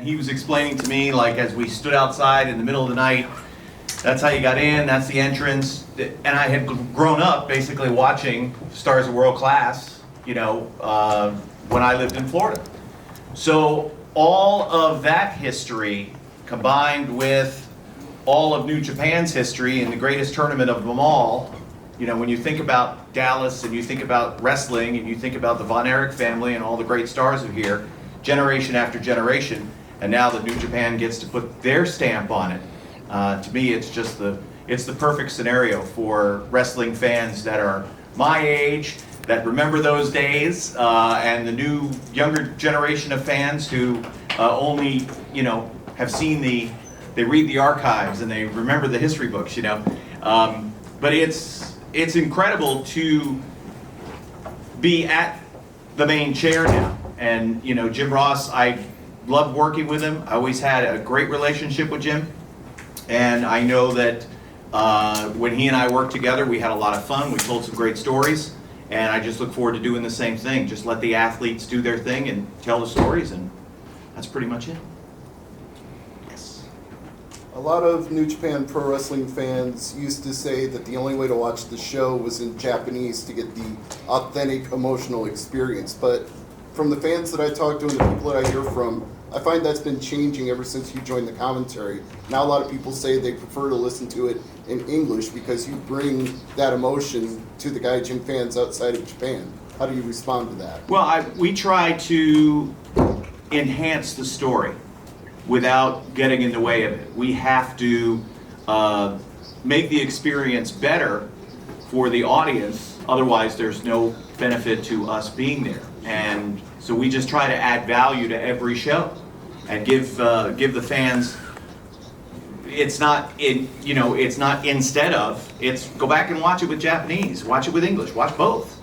and he was explaining to me, like, as we stood outside in the middle of the night, that's how you got in, that's the entrance. And I had grown up basically watching Stars of World Class, you know, when I lived in Florida. So all of that history combined with all of New Japan's history and the greatest tournament of them all, you know, when you think about Dallas and you think about wrestling and you think about the Von Erich family and all the great stars of here, generation after generation, and now that New Japan gets to put their stamp on it. To me, it's just it's the perfect scenario for wrestling fans that are my age, that remember those days, and the new younger generation of fans who only, you know, have seen they read the archives and they remember the history books, you know. But it's incredible to be at the main chair now. And, you know, Jim Ross, I loved working with him. I always had a great relationship with Jim. And I know that when he and I worked together, we had a lot of fun. We told some great stories. And I just look forward to doing the same thing. Just let the athletes do their thing and tell the stories. And that's pretty much it. Yes. A lot of New Japan Pro Wrestling fans used to say that the only way to watch the show was in Japanese to get the authentic emotional experience. But from the fans that I talk to and the people that I hear from, I find that's been changing ever since you joined the commentary. Now a lot of people say they prefer to listen to it in English because you bring that emotion to the Gaijin fans outside of Japan. How do you respond to that? Well, we try to enhance the story without getting in the way of it. We have to make the experience better for the audience, otherwise there's no benefit to us being there. And so we just try to add value to every show and give the fans. It's not it's not instead of. It's go back and watch it with Japanese, watch it with English, watch both,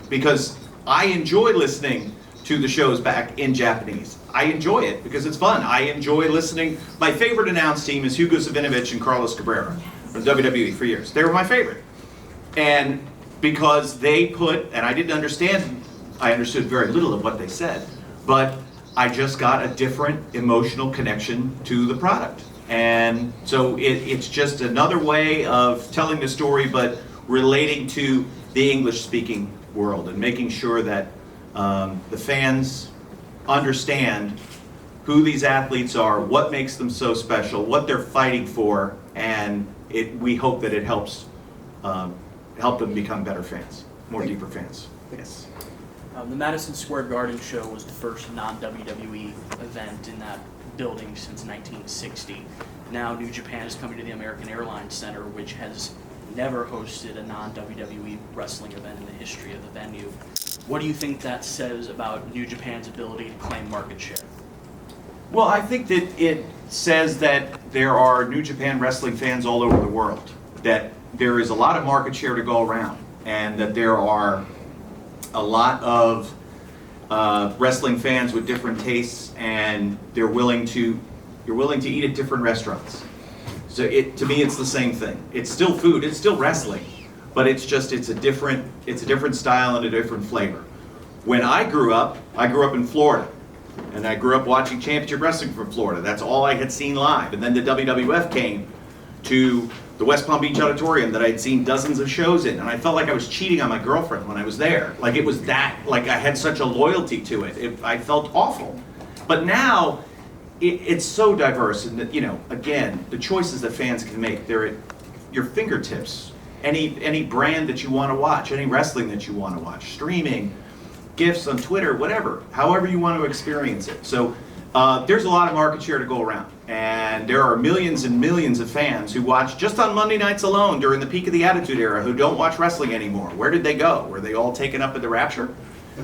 because I enjoy listening to the shows back in Japanese. I enjoy it because it's fun. I enjoy listening. My favorite announce team is Hugo Savinovich and Carlos Cabrera from WWE for years. They were my favorite, and because they put, and I didn't understand. I understood very little of what they said, but I just got a different emotional connection to the product. And so it's just another way of telling the story, but relating to the English-speaking world and making sure that the fans understand who these athletes are, what makes them so special, what they're fighting for, and we hope that it helps help them become better fans, more deeper fans. Yes. The Madison Square Garden show was the first non-WWE event in that building since 1960. Now New Japan is coming to the American Airlines Center, which has never hosted a non-WWE wrestling event in the history of the venue. What do you think that says about New Japan's ability to claim market share? Well, I think that it says that there are New Japan wrestling fans all over the world, that there is a lot of market share to go around, and that there are a lot of wrestling fans with different tastes, and you're willing to eat at different restaurants. So to me, it's the same thing. It's still food, it's still wrestling, but it's a different style and a different flavor. When I grew up in Florida, and I grew up watching Championship Wrestling from Florida. That's all I had seen live. And then the WWF came to the West Palm Beach Auditorium that I had seen dozens of shows in, and I felt like I was cheating on my girlfriend when I was there. Like it was that, like I had such a loyalty to it. I felt awful. But now, it's so diverse, and that, you know, again, the choices that fans can make, they're at your fingertips. Any brand that you want to watch, any wrestling that you want to watch, streaming, GIFs on Twitter, whatever, however you want to experience it. So there's a lot of market share to go around, and there are millions and millions of fans who watch just on Monday nights alone during the peak of the Attitude Era who don't watch wrestling anymore. Where did they go? Were they all taken up in the rapture?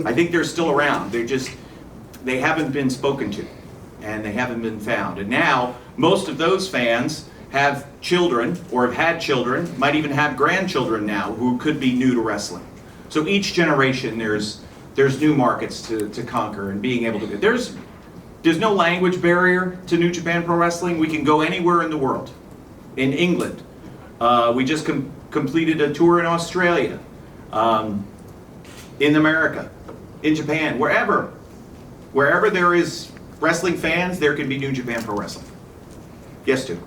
I think they're still around. They haven't been spoken to, and they haven't been found. And now most of those fans have children or have had children, might even have grandchildren now who could be new to wrestling. So each generation there's new markets to conquer, and being able to get there's no language barrier to New Japan Pro Wrestling. We can go anywhere in the world. In England, we just completed a tour in Australia, in America, in Japan, wherever there is wrestling fans, there can be New Japan Pro Wrestling. Yes, Stu?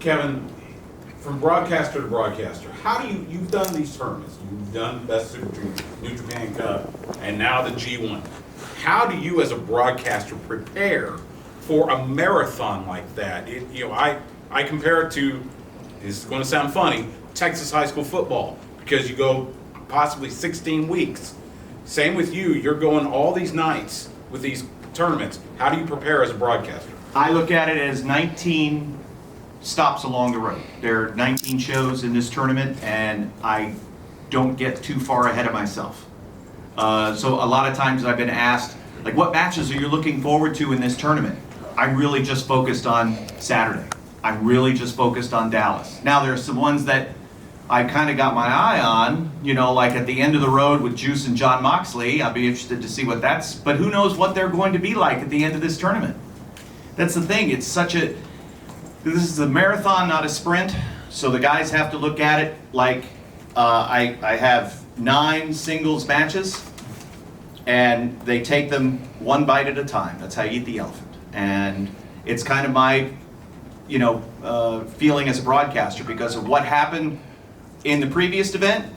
Kevin, from broadcaster to broadcaster, how do you've done these tournaments, you've done Best Super Junior, New Japan Cup, and now the G1. How do you as a broadcaster prepare for a marathon like that? I compare it to, it's going to sound funny, Texas high school football, because you go possibly 16 weeks. Same with you, you're going all these nights with these tournaments. How do you prepare as a broadcaster? I look at it as 19 stops along the road. There are 19 shows in this tournament, and I don't get too far ahead of myself. So a lot of times I've been asked, like, what matches are you looking forward to in this tournament? I'm really just focused on Saturday. I'm really just focused on Dallas. Now there's some ones that I kind of got my eye on, like at the end of the road with Juice and John Moxley. I'll be interested to see what that's, but who knows what they're going to be like at the end of this tournament. That's the thing, it's this is a marathon, not a sprint, so the guys have to look at it like I have 9 singles matches, and they take them one bite at a time. That's how you eat the elephant. And it's kind of my, feeling as a broadcaster, because of what happened in the previous event,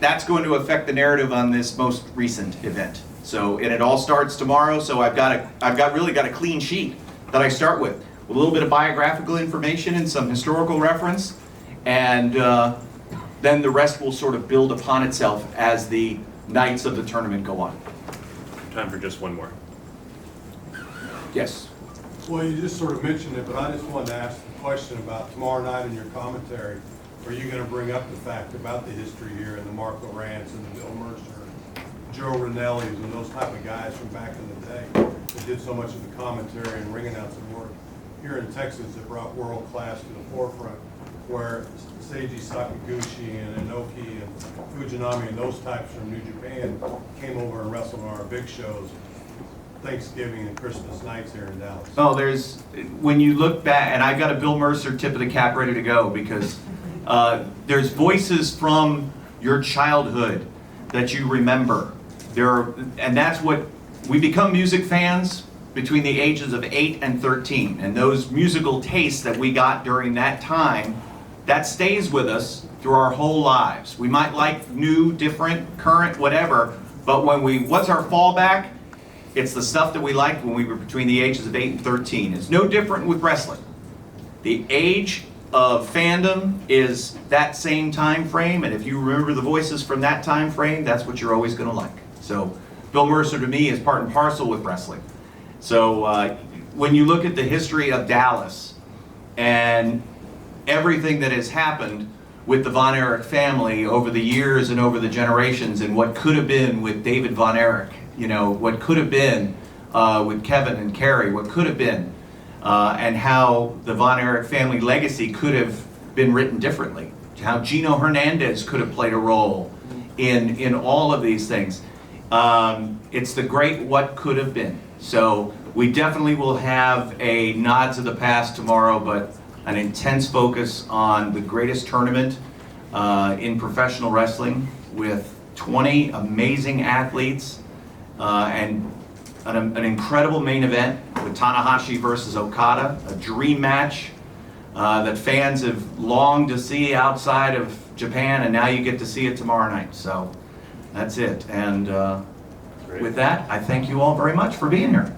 that's going to affect the narrative on this most recent event. So, and it all starts tomorrow, so I've really got a clean sheet that I start with a little bit of biographical information and some historical reference, and then the rest will sort of build upon itself as the nights of the tournament go on. Time for just one more. Yes. Well, you just sort of mentioned it, but I just wanted to ask the question about tomorrow night in your commentary. Are you going to bring up the fact about the history here and the Marco Rants and the Bill Mercer, Joe Ranelli's, and those type of guys from back in the day that did so much of the commentary and ring announcing work here in Texas that brought world class to the forefront, where Seiji Sakaguchi and Inoki and Fujinami and those types from New Japan came over and wrestled on our big shows, Thanksgiving and Christmas nights here in Dallas. Oh, when you look back, and I've got a Bill Mercer tip of the cap ready to go, because there's voices from your childhood that you remember. And that's what, we become music fans between the ages of 8 and 13. And those musical tastes that we got during that time, that stays with us through our whole lives. We might like new, different, current, whatever, but what's our fallback? It's the stuff that we liked when we were between the ages of 8 and 13. It's no different with wrestling. The age of fandom is that same time frame, and if you remember the voices from that time frame, that's what you're always going to like. So Bill Mercer to me is part and parcel with wrestling. So when you look at the history of Dallas and everything that has happened with the Von Erich family over the years and over the generations, and what could have been with David Von Erich, what could have been with Kevin and Kerry, what could have been, and how the Von Erich family legacy could have been written differently, how Gino Hernandez could have played a role in all of these things. It's the great what could have been. So we definitely will have a nods of the past tomorrow, but an intense focus on the greatest tournament in professional wrestling, with 20 amazing athletes and an incredible main event with Tanahashi versus Okada, a dream match that fans have longed to see outside of Japan, and now you get to see it tomorrow night. So that's it. And with that, I thank you all very much for being here.